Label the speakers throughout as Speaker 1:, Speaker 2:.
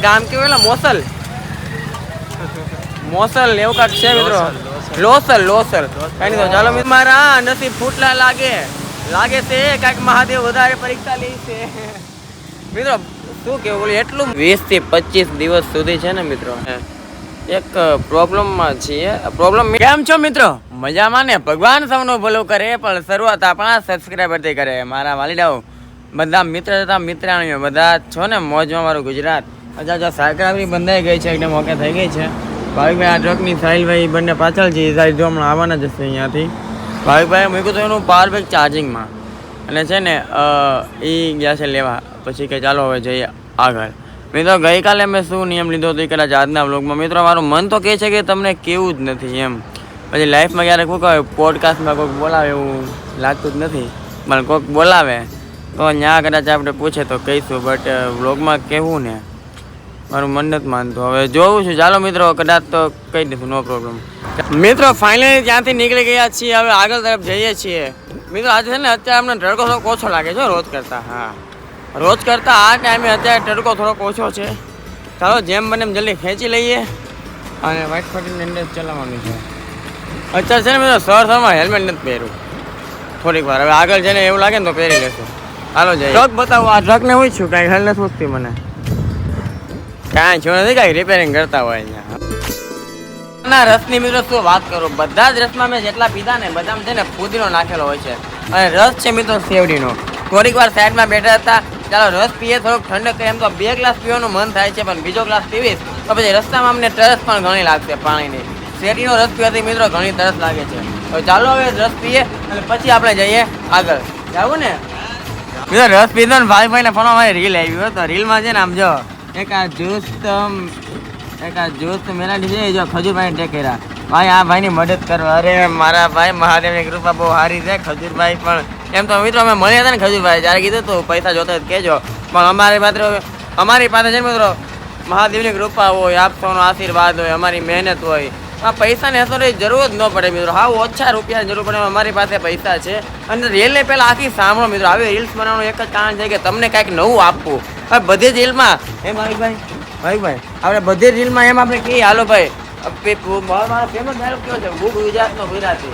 Speaker 1: ગામ કેવું એટલે મોસલ એવું કાંક છે મિત્રો. લોસલ કઈ નહીં. તો ચાલો મિત્રો, મારા નસીબ ફૂટલા લાગે છે કાંઈક મહાદેવ વધારે પરીક્ષા લે છે મિત્રો. શું કેવું એટલું 20 થી 25 દિવસ સુધી છે ને મિત્રો એક પ્રોબ્લેમમાં છીએ. પ્રોબ્લેમ કેમ છો મિત્રો? મજામાં ને? ભગવાન સૌનું ભલું કરે, પણ શરૂઆત આપણા સબસ્ક્રાઈબરથી કરે. મારા વાલીડાઓ બધા મિત્ર હતા, મિત્રાણીઓ બધા છો ને મોજમાં. મારું ગુજરાત અચ્છા સાયકલ બંધાઈ ગઈ છે, એકદમ ઓકે થઈ ગઈ છે. ભાવિકભાઈ આ ટ્રકની સાહિલભાઈ બંને પાછળ છે. સાહિલ જો હમણાં આવવાના જશે અહીંયાથી. ભાવિકભાઈ મૂક્યું તો એનું પાવર બેંક ચાર્જિંગમાં, અને છે ને એ ગયા છે લેવા. પછી કે ચાલો હવે જઈએ આગળ. મિત્રો ગઈકાલે મેં શું નિયમ લીધો હતો કદાચ આજના વ્લોગમાં. મિત્રો મારું મન તો કહે છે કે તમને કેવું જ નથી એમ. પછી લાઈફમાં ક્યારેક શું કહેવાય, પોડકાસ્ટમાં કોઈક બોલાવે એવું લાગતું જ નથી, પણ કોઈક બોલાવે તો ત્યાં કદાચ આપણે પૂછે તો કહીશું, બટ વ્લોગમાં કહેવું ને મારું મન નથી માનતું. હવે જોઉં છું, ચાલો મિત્રો કદાચ તો કહી દઈશું, નો પ્રોબ્લેમ. મિત્રો ફાઇનલી ત્યાંથી નીકળી ગયા છીએ, હવે આગળ તરફ જઈએ છીએ. મિત્રો આજે છે ને અત્યારે અમને તડકો થોડોક ઓછો લાગે છે રોજ કરતાં. હા, રોજ કરતાં આ ટાઈમે અત્યારે તડકો થોડોક ઓછો છે. ચાલો જેમ બને એમ જલ્દી ખેંચી લઈએ અને વ્હાઇટ ફટીની અંદર ચલાવવાનું છે. અત્યારે છે ને મિત્રો સરમાં હેલ્મેટ નથી પહેર્યું થોડીક વાર. હવે આગળ જઈને એવું લાગે ને તો પહેરી લેશું. હાલો જઈએ. ટ્રક બતાવું, આ ટ્રકને હું છું કાંઈ હેલ નથી મૂકતી મને. કાંઈ છું નથી, કાંઈ રિપેરિંગ કરતા હોય અહીંયા. ના રસની મિત્રો શું વાત કરું, બધા જ રસમાં મેં જેટલા પીધા ને બધામાં છે ને ફુદીનો નાખેલો હોય છે. અને રસ છે મિત્રો શેવડીનો. થોડીક વાર સાઈડમાં બેઠા હતા, ચાલો રસ પીએ થોડોક ઠંડક. એમ તો 2 ગ્લાસ પીવાનું મન થાય છે, પણ બીજો ગ્લાસ પીવીશ તો પછી રસ્તામાં અમને તરસ પણ ઘણી લાગશે પાણીની. શેરડીનો રસ પીવાથી મિત્રો ઘણી તરસ લાગે છે. તો ચાલો હવે રસ પીએ અને પછી આપણે જઈએ આગળ. જાવું ને મિત્રો? રસ પીધો ને ભાઈ ફોનમાં મારી રીલ આવી હોય, તો રીલમાં છે ને આમ જો એક આ જ્યુસ મેલાડી છે, જો ખજૂરભાઈ ટેક કર્યા. ભાઈ આ ભાઈની મદદ કરો. અરે મારા ભાઈ મહાદેવની કૃપા બહુ સારી છે. ખજૂરભાઈ પણ એમ તો મિત્રો અમે મળ્યા હતા ને ખજૂરભાઈ, જ્યારે કીધું તો પૈસા જોતા કહેજો, પણ અમારી પાસે છે ને મિત્રો મહાદેવની કૃપા હોય, આપવાનો આશીર્વાદ હોય, અમારી મહેનત હોય. આ પૈસાની અસર જરૂર જ ન પડે મિત્રો. હા ઓછા રૂપિયાની જરૂર પડે, અમારી પાસે પૈસા છે. અને રીલને પહેલાં આખી સાંભળો મિત્રો. આવી રીલ્સ બનાવવાનું એક જ કારણ છે કે તમને કાંઈક નવું આપવું. હવે બધી જ રીલમાં એમ ભાઈ આપણે બધી રીલમાં એમ આપણે કહીએ હાલો ભાઈ મારો ફેમસ ડાયલોગ કેવો છે, ગુજરાતનો ગુજરાતી.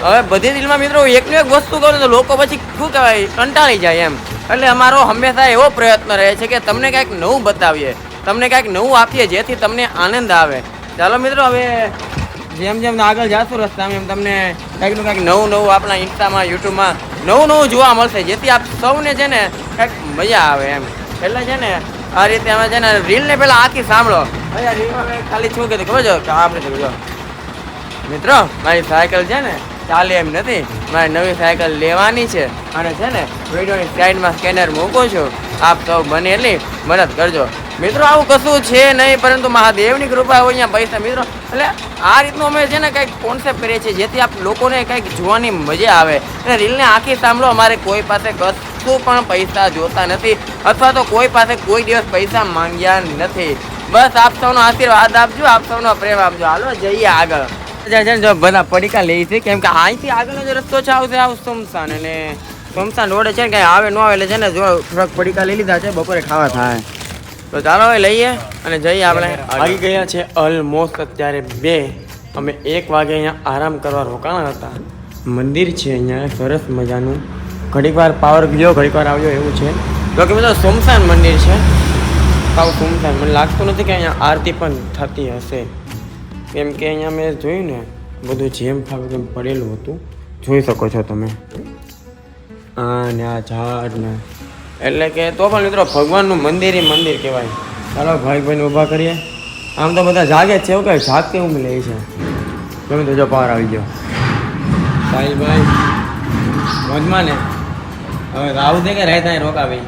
Speaker 1: હવે બધી રીલમાં મિત્રો એકનું એક વસ્તુ કરો તો લોકો પછી શું કહેવાય કંટાળી જાય એમ. એટલે અમારો હંમેશા એવો પ્રયત્ન રહે છે કે તમને કાંઈક નવું બતાવીએ, તમને કાંઈક નવું આપીએ જેથી તમને આનંદ આવે. ચાલો મિત્રો હવે જેમ આગળ જાશું રસ્તામાં એમ તમને કાંઈક નવું આપણા ઇન્સ્ટામાં યુટ્યુબમાં નવું જોવા મળશે, જેથી આપ સૌને છે ને કાંઈક મજા આવે એમ. એટલે છે ને આ રીતે અમે છે ને રીલને પહેલાં આખી સાંભળો. રીલમાં ખાલી શું કીધું ખબર છે કે આપણે જો મિત્રો મારી સાયકલ છે ને ચાલે એમ નથી, મારે નવી સાયકલ લેવાની છે. અને છે ને વિડીયોની સાઈડમાં સ્કેનર મૂકું છું, આપ સૌ બને એટલી મદદ કરજો મિત્રો. આવું કશું છે નહીં, પરંતુ મહાદેવની કૃપા હોય અહીંયા પૈસા મિત્રો. એટલે આ રીતનું અમે છે ને કંઈક કોન્સેપ્ટ કરીએ છીએ જેથી આપ લોકોને કંઈક જોવાની મજા આવે. અને રીલને આખી સાંભળો. અમારે કોઈ પાસે કશું પણ પૈસા જોતા નથી, અથવા તો કોઈ પાસે કોઈ દિવસ પૈસા માંગ્યા નથી. બસ આપ સૌનો આશીર્વાદ આપજો, આપ સૌનો પ્રેમ આપજો. હાલો જઈએ આગળ. જો બધા પડીકા લે છે, કેમ કે અહીંથી આગળનો જે રસ્તો છે આવશે સુમસાન, અને સુમસાન રોડે છે ને કાંઈ આવે ન આવે એટલે છે ને જો થોડાક પડીકા લઈ લીધા છે, બપોરે ખાવા થાય. તો ચાલો હવે લઈએ અને જઈએ. આપણે આવી ગયા છે ઓલમોસ્ટ અત્યારે 2. અમે 1 વાગે અહીંયા આરામ કરવા રોકાણા હતા. મંદિર છે અહીંયા સરસ મજાનું. ઘડીક વાર પાવર ગયો, ઘડીક વાર આવ્યો એવું છે. તો કે બધા સુમસાન મંદિર છે, સાવ સુમસાન. મને લાગતું નથી કે અહીંયા આરતી પણ થતી હશે, કેમ કે અહીંયા મેં જોયું ને બધું જેમ ફાવે તેમ પડેલું હતું, જોઈ શકો છો તમે. ને આ ઝાડ ને એટલે કે તો પણ મિત્રો ભગવાનનું મંદિર કહેવાય. ચાલો ભાઈને ઊભા કરીએ. આમ તો બધા જાગે જ છે, એવું કહે જાગતી ઊંઘ લે છે. ગમે તો જો પાવર આવી ગયો. સાહિલભાઈ મોજમાં ને હવે આવું દે કે રહેતા રોકાવી.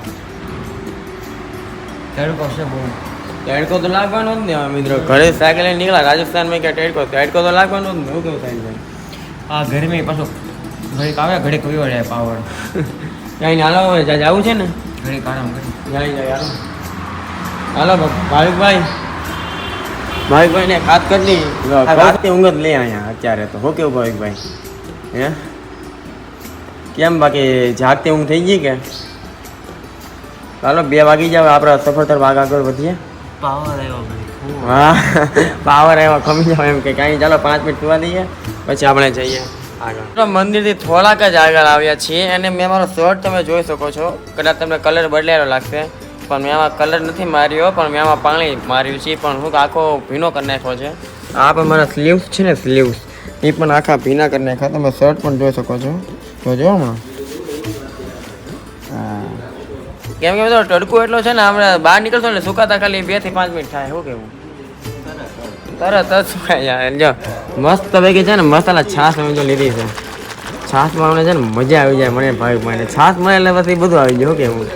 Speaker 1: તડકો છે બહુ. તડકો તો લાગવાનો જ ને મિત્રો. ઘરે સાયકલ લઈને નીકળ્યા રાજસ્થાનમાં કે તડકો તો લાગવાનો જ ને. એવું કેવું સાહિલભાઈ? આ ગરમી પાછો ઘડીક આવે ઘડીક વળે પાવર. ક્યાંય હાલો હવે જવું છે ને ઘડીક આરામ કરી જાય. હાલો ભાવિકભાઈને ખાત કરી ઊંઘ જ લે અહીંયા અત્યારે તો. શું કેવું ભાવિકભાઈ? હે કેમ બાકી જાગતી ઊંઘ થઈ ગઈ કે? ચાલો 2 વાગી જાવ, આપણે સફર તરફ આગળ વધીએ.
Speaker 2: પાવર આવ્યો ભાઈ.
Speaker 1: હા પાવર આવ્યો કમી જાવ એમ કે કાંઈ ચાલો 5 મિનિટ સુવા દઈએ પછી આપણે જઈએ આગળ. મંદિરથી થોડાક જ આગળ આવ્યા છીએ અને મેં મારો શર્ટ તમે જોઈ શકો છો. કદાચ તમને કલર બદલાયેલો લાગશે પણ મેં આમાં કલર નથી માર્યો પણ મેં આમાં પાણી માર્યું છે. પણ હું આખો ભીનો કરી નાખ્યો છે. આ પણ મારા સ્લીવ્સ છે ને સ્લીવ્સ એ પણ આખા ભીના કરી નાખ્યા. તમે શર્ટ પણ જોઈ શકો છો. તો જો હમણાં કેમ કે મિત્રો તડકો એટલો છે ને આપણે બહાર નીકળશો ને સુકાતા ખાલી 2 થી 5 મિનિટ થાય. શું કેવું તરત જ સુકાઈ જાય. જો મસ્ત ભેગી છે ને મસાલા છાશ અમે જો લીધી છે. છાશમાં અમને છે ને મજા આવી જાય મને ભાઈ મને છાશ મળે એટલે પછી બધું આવી જાય. શું કેવું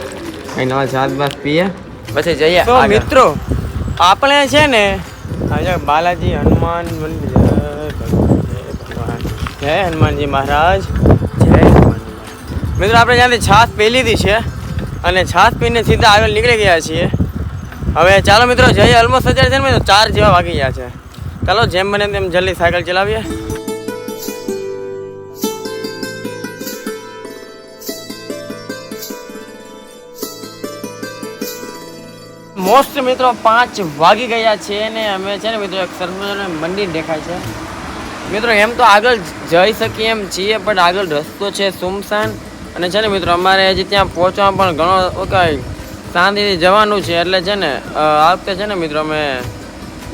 Speaker 1: કંઈ નવા છાશ બાસ પીએ પછી જઈએ. તો મિત્રો આપણે છે ને બાલાજી હનુમાન મંદિર જય હનુમાનજી મહારાજ જય હનુમાનજી. મિત્રો આપણે ત્યાંથી છાશ પી લીધી છે અને છાશ પીને સીધા આગળ નીકળી ગયા છીએ. હવે ચાલો મિત્રો જઈએ. ઓલમોસ્ટ અત્યારે છે ને મિત્રો 4 જેવા વાગી ગયા છે. ચાલો જેમ બને તેમ જલ્દી સાયકલ ચલાવીએ. મોસ્ટ મિત્રો 5 વાગી ગયા છે ને અમે છે ને મિત્રો એક સરસ મંદિર દેખાય છે. મિત્રો એમ તો આગળ જઈ શકીએ એમ છીએ પણ આગળ રસ્તો છે સુમસાન અને છે ને મિત્રો અમારે હજી ત્યાં પહોંચવામાં પણ ઘણો કંઈ શાંતિથી જવાનું છે. એટલે છે ને આ વખતે છે ને મિત્રો અમે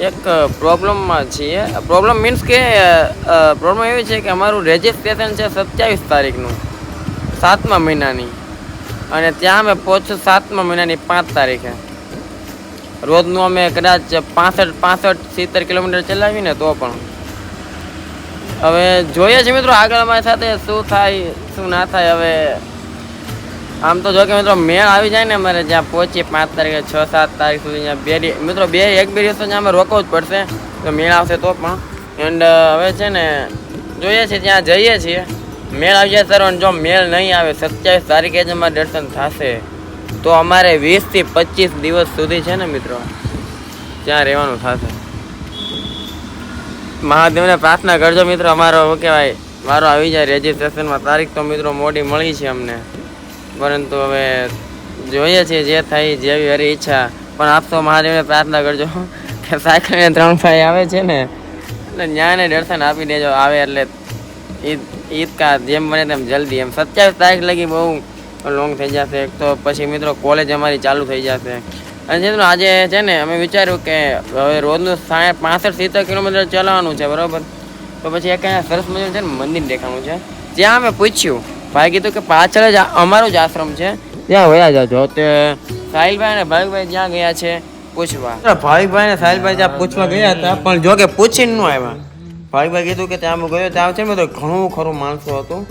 Speaker 1: એક પ્રોબ્લેમમાં છીએ. પ્રોબ્લેમ મીન્સ કે પ્રોબ્લેમ એવી છે કે અમારું રજિસ્ટ્રેશન છે 27 તારીખનું 7મા મહિનાની અને ત્યાં અમે પહોંચશું 7મા મહિનાની 5 તારીખે. રોજનું અમે કદાચ 65-70 કિલોમીટર ચલાવીને તો પણ હવે જોઈએ છે મિત્રો આગળ અમારી સાથે શું થાય શું ના થાય. હવે આમ તો જો કે મિત્રો મેળ આવી જાય ને અમારે જ્યાં પહોંચીએ 5 તારીખે 6-7 તારીખ સુધી ત્યાં મિત્રો 1-2 દિવસ તો અમે રોકવું જ પડશે તો મેળ આવશે તો પણ. એન્ડ હવે છે ને જોઈએ છીએ ત્યાં જઈએ છીએ મેળ આવી જાય સર. જો મેળ નહીં આવે 27 તારીખે જ અમારે દર્શન થશે તો અમારે 20 થી 25 દિવસ સુધી છે ને મિત્રો ત્યાં રહેવાનું થશે. મહાદેવને પ્રાર્થના કરજો મિત્રો અમારો શું કહેવાય મારો આવી જાય રજિસ્ટ્રેશનમાં. તારીખ તો મિત્રો મોડી મળી છે અમને પરંતુ હવે જોઈએ છીએ જે થાય જેવી હરી ઈચ્છા. પણ આપ તો મહાદેવને પ્રાર્થના કરજો કે સાયકલને 3 ભાઈ આવે છે ને એટલે ન્યાયને દર્શન આપી દેજો. આવે એટલે ઈદકા જેમ બને તેમ જલ્દી એમ 27 તારીખ લગી બહુ લોંગ થઈ જશે. એક તો પછી મિત્રો કોલેજ અમારી ચાલુ થઈ જશે. અને મિત્રો આજે છે ને અમે વિચાર્યું કે હવે રોજનું 65-70 કિલોમીટર ચલાવવાનું છે બરાબર. તો પછી એક સરસ મજાનું છે ને મંદિર દેખાવાનું છે. ત્યાં અમે પૂછ્યું ભાઈ કીધું કે પાછળ જ અમારો જ આશ્રમ છે ત્યાં વયા જાજો. તે સાહિલભાઈ અને ભાવિકભાઈ જ્યાં ગયા છે પૂછવા. ભાવિકભાઈ ને સાહિલભાઈ ત્યાં પૂછવા ગયા હતા પણ જો કે પૂછીને ન આવ્યા. ભાવિકભાઈ કીધું કે ત્યાં ગયો ત્યાં છે ને તો ઘણું ખરું માણસો હતું.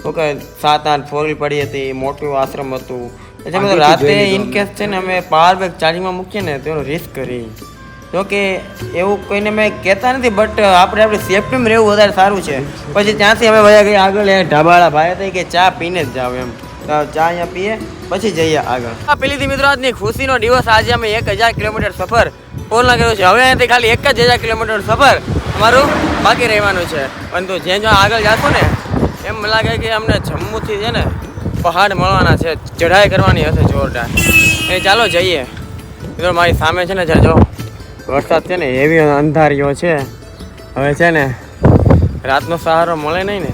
Speaker 1: ઓકે 7-8 ફોરવી પડી હતી મોટું આશ્રમ હતું. એટલે રાતે ઇન કેસ છે ને અમે પાવર બેંક ચાર્જિંગમાં મૂકીએ ને તેનો રિસ્ક કરી. જો કે એવું કોઈને મેં કહેતા નથી બટ આપણી સેફટીમાં રહેવું વધારે સારું છે. પછી ત્યાંથી અમે વયા ગયા આગળ. એ ઢાબાવાળા ભાઈ હતા કે ચા પીને જ જાવ એમ. તો ચા અહીંયા પીએ પછી જઈએ આગળ. પેલીથી મિત્રો આજની ખુશીનો દિવસ. આજે અમે 1000 કિલોમીટર સફર પૂર્ણ કર્યો છે. હવે અહીંયાથી ખાલી 1000 કિલોમીટર સફર અમારું બાકી રહેવાનું છે. પરંતુ જેમ આગળ જશું ને એમ લાગે કે અમને જમ્મુથી છે ને પહાડ મળવાના છે. ચઢાઈ કરવાની હશે જોરદાર. એ ચાલો જઈએ. મિત્રો મારી સામે છે ને જો વરસાદ છે ને એવી અંધારીઓ છે. હવે છે ને રાતનો સહારો મળે નહીં ને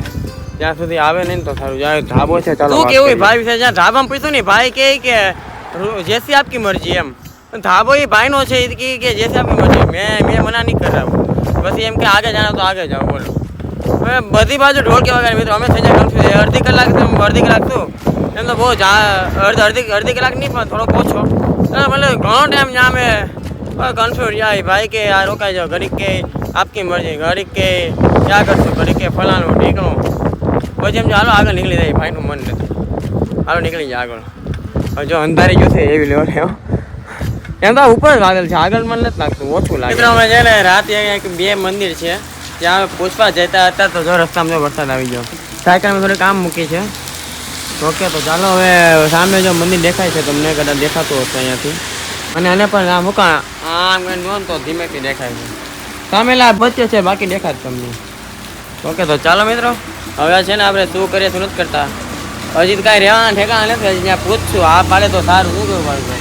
Speaker 1: ત્યાં સુધી આવે નહીં તો સારું. જ્યાં ઢાબો છે ચાલો શું કેવું ભાઈ છે જ્યાં ઢાબામાં પૂછ્યું ને ભાઈ કે જેસી આપકી મરજી એમ. ઢાબો એ ભાઈનો છે કે જેસી આપકી મરજી. મેં મના નહીં કરાવું. પછી એમ કે આગે જાણો તો આગે જાઓ બોલો. હવે બધી બાજુ ઢોલ કેવા કરે મિત્રો. અમે થઈ જાય અડધી કલાક શું એમ તો બહુ અડધી કલાક નહીં પણ થોડોક ઓછો મતલબ ઘણો ટાઈમ ત્યાં અમે કન્ફ્યુઝ યાર ભાઈ કે આ રોકાઈ જાઓ. ઘડીક કે આપકી મરજી ઘડીક કે ક્યાં કરશું ઘડીક કે ફલાણું ઢીકણું. પછી એમ હાલો આગળ નીકળી જાય. ભાઈનું મન નથી હાલો નીકળી જાય આગળ. હવે જો અંધારી ગયું છે એવી લેવલ એમ તો ઉપર જ વાગેલ છે આગળ મને નથી લાગતું ઓછું લાગે. મિત્રો અમે છે ને રાતે અહીંયા 2 મંદિર છે ત્યાં પૂછવા જતા હતા તો જો રસ્તામાં જો વરસાદ આવી ગયો. સાયકલમાં થોડી કામ મૂકી છે. ઓકે તો ચાલો હવે સામે જો મંદિર દેખાય છે તમને કદાચ દેખાતું હશે અહીંયાથી. અને આને પણ આ મૂકા આમ નોંધ તો ધીમેથી દેખાય છે. સામે લા વચ્ચે છે બાકી દેખાય તમને. ઓકે તો ચાલો મિત્રો હવે છે ને આપણે શું કરીએ શું નથી કરતા. હજી તો કાંઈ રહેવાના ઠેકાણા નથી. હજી ત્યાં પૂછશું આ પાડે તો સારું શું કેવું પાડે.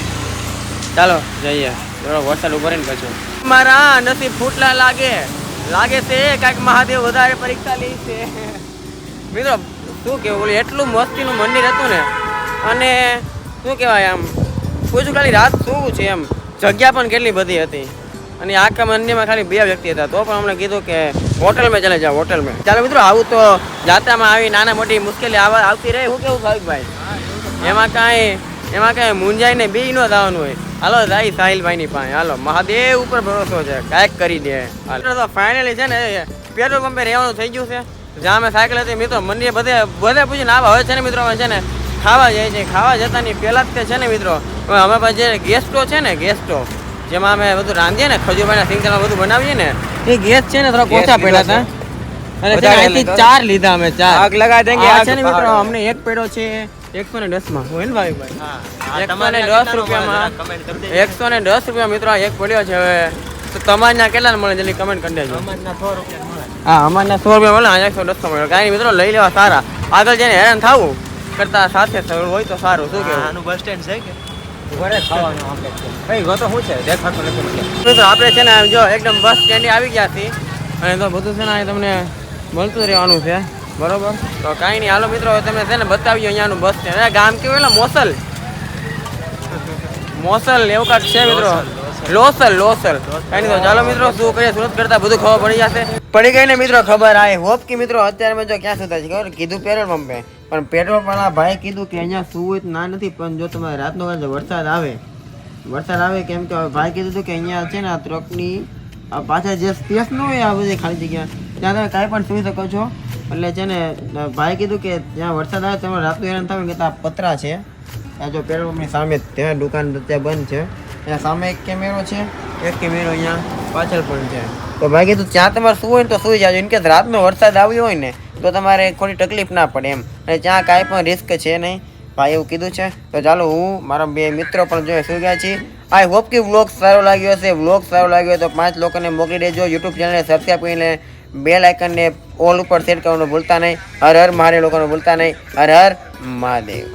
Speaker 1: ચાલો જઈએ થોડો વરસાદ ઉભો રહીને પછી મારા નસીબ ફૂટલા લાગે છે કાંઈક મહાદેવ વધારે પરીક્ષા લે છે મિત્રો. શું કેવું બોલું, એટલું મસ્તીનું મંદિર હતું ને. અને શું કહેવાય, આમ પૂછું ખાલી રાત શું છે એમ, જગ્યા પણ કેટલી બધી હતી. અને આખા મંદિરમાં ખાલી 2 વ્યક્તિ હતા, તો પણ અમને કીધું કે હોટલ મેં ચાલે જાઓ, હોટલ મેં. ચાલો મિત્રો, આવું તો જાત્રામાં આવી નાના મોટી મુશ્કેલી આવતી રહે. શું કેવું ભાઈ, એમાં કાંઈ મૂંઝાઈને બી ન થવાનું હોય. હાલો જાય સાહિલભાઈની પાસે, હાલો મહાદેવ ઉપર ભરોસો છે, કાંઈક કરી દે. તો ફાઇનલી છે ને પેટ્રોલ પંપે રહેવાનું થઈ ગયું છે. જ્યાં અમે સાયકલ હતી મિત્રો, મંદિરે બધે પૂછીને આવા હવે છે ને મિત્રો, અમે છે ને ખાવા જાય છે. ખાવા જતાની પહેલા જ તે છે ને મિત્રો, અમે પાસે જે ગેસ સ્ટોવ છે ને, ગેસ સ્ટોવ જેમાં અમે બધું રાંધીએ ને, ખજૂરભાઈના સિંગતેલમાં બધું બનાવીએ ને, એ ગેસ છે ને થોડા ઓછા પડ્યા હતા. અને અહીંથી 4 લીધા અમે, 4 આગ લગા દેંગે. છે ને મિત્રો, અમને એક પડ્યો છે 110 માં. હોય ને ભાઈ 110 રૂપિયામાં, 110 રૂપિયા મિત્રો એક પડ્યો છે. હવે તો તમારના કેટલા મળે જલ્દી કમેન્ટ કરી દેજો. હા, અમારના 100 રૂપિયા મળે, 110 મળે. કાંઈ મિત્રો લઈ લેવા સારા. આગળ જઈને હેરાન થવું કરતા સાથે હોય તો સારું. શું કેવું, આનું બસ સ્ટેન્ડ છે કે ઘરે ખાવાનું આપણે ભાઈ ગો તો શું છે દેખાતું નથી. મિત્રો આપણે છે ને જો એકદમ બસ સ્ટેન્ડે આવી ગયા છીએ, અને તો બધું છે ને તમને મળતું રહેવાનું છે, બરોબર. તો કાંઈ નહીં, હાલો મિત્રો તમે છે ને બતાવીએ અહીંયાનું બસ સ્ટેન્ડ. ગામ કેવું એટલે મોસલ એવું કાંઈક છે મિત્રો, લોસલ. કાંઈ નહીં, તો ચાલો મિત્રો શું કરીએ, સુરત કરતા બધું ખબર પડી ગઈ ને મિત્રો. ખબર આય હોપ કે મિત્રો અત્યારે મેં જો ક્યાં સુતા છે ખબર, કીધું પેટ્રોલ પંપે, પણ પેટ્રોલ પંપના ભાઈ કીધું કે અહીંયા સુવું ના નથી, પણ જો તમારે રાતનો વરસાદ આવે કેમ કે ભાઈ કીધું હતું કે અહીંયા છે ને આ ટ્રકની પાછળ જે સ્પેસ ન હોય, આ બધી ખાલી જગ્યા, ત્યાં તમે કાંઈ પણ સુઈ શકો છો. એટલે છે ને ભાઈ કીધું કે ત્યાં વરસાદ આવે તમારે રાતનું હેરાન થાય કે ત્યાં પતરા છે. ત્યાં જો પેટ્રોલ પંપની સામે ત્યાં દુકાન ત્યાં બંધ છે, ત્યાં સામે એક કેમેરો છે, એક કેમેરો અહીંયા પાછળ પણ છે. તો ભાઈ કીધું ત્યાં તમારે શું હોય ને તો સુઈ જાજો. ઇનકેસ રાતનો વરસાદ આવ્યો હોય ને તો તમારે ખોટી તકલીફ ના પડે એમ, અને ત્યાં કાંઈ પણ રિસ્ક છે નહીં, ભાઈ એવું કીધું છે. તો ચાલો હું મારા 2 મિત્રો પણ જોઈએ સુઈ ગયા છીએ. આઈ હોપ કે વ્લોગ સારો લાગ્યો હશે. વ્લોગ સારો લાગ્યો હોય તો 5 લોકોને મોકલી દેજો. યુટ્યુબ ચેનલને સબસ્ક્રાઈબ કરીને બેલ આઇકનને ઓલ ઉપર સેટ કરવાનું ભૂલતા નહીં. હર હર મહાદેવ લોકોને ભૂલતા નહીં. હર હર મહાદેવ.